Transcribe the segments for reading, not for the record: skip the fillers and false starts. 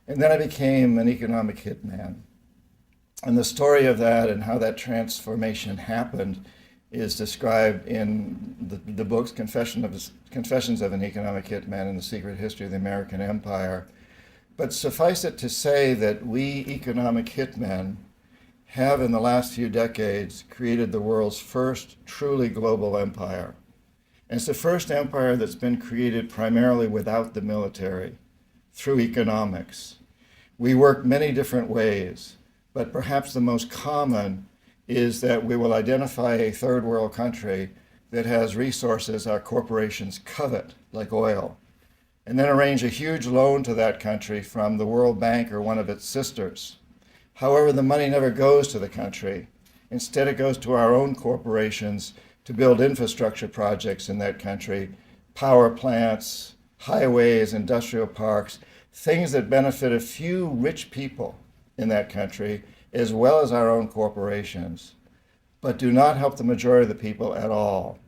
And then I became an economic hitman. And the story of that and how that transformation happened is described in the books Confessions of an Economic Hitman and The Secret History of the American Empire. But suffice it to say that we economic hitmen have in the last few decades created the world's first truly global empire. And it's the first empire that's been created primarily without the military, through economics. We work many different ways, but perhaps the most common is that we will identify a third world country that has resources our corporations covet, like oil, and then arrange a huge loan to that country from the World Bank or one of its sisters. However, the money never goes to the country. Instead, it goes to our own corporations to build infrastructure projects in that country, power plants, highways, industrial parks, things that benefit a few rich people in that country, as well as our own corporations, but do not help the majority of the people at all,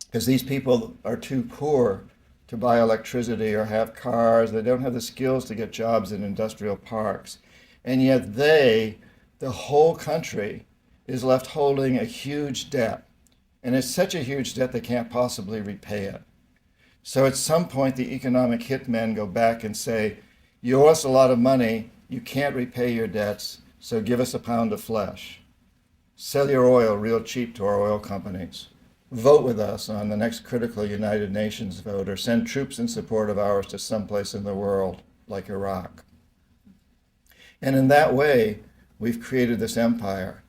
because these people are too poor to buy electricity or have cars. They don't have the skills to get jobs in industrial parks. And yet the whole country, is left holding a huge debt. And it's such a huge debt they can't possibly repay it. So at some point, the economic hitmen go back and say, you owe us a lot of money, you can't repay your debts, so give us a pound of flesh. Sell your oil real cheap to our oil companies. Vote with us on the next critical United Nations vote, or send troops in support of ours to someplace in the world, like Iraq. And in that way, we've created this empire.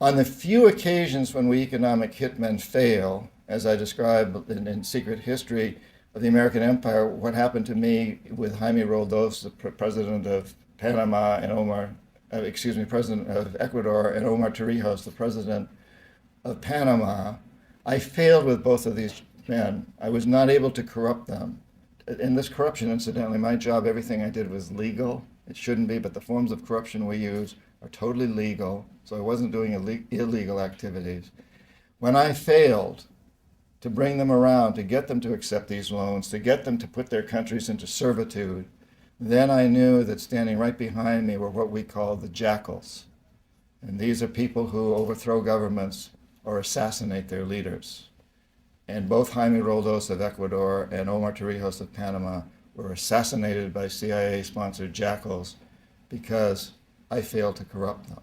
On the few occasions when we economic hitmen fail, as I described in Secret History of the American Empire, what happened to me with Jaime Roldos, the president of Panama, and president of Ecuador, and Omar Torrijos, the president of Panama, I failed with both of these men. I was not able to corrupt them. In this corruption, incidentally, my job, everything I did was legal. It shouldn't be, but the forms of corruption we use are totally legal, so I wasn't doing illegal activities. When I failed to bring them around, to get them to accept these loans, to get them to put their countries into servitude, then I knew that standing right behind me were what we call the jackals. And these are people who overthrow governments or assassinate their leaders. And both Jaime Roldos of Ecuador and Omar Torrijos of Panama were assassinated by CIA-sponsored jackals because I failed to corrupt them.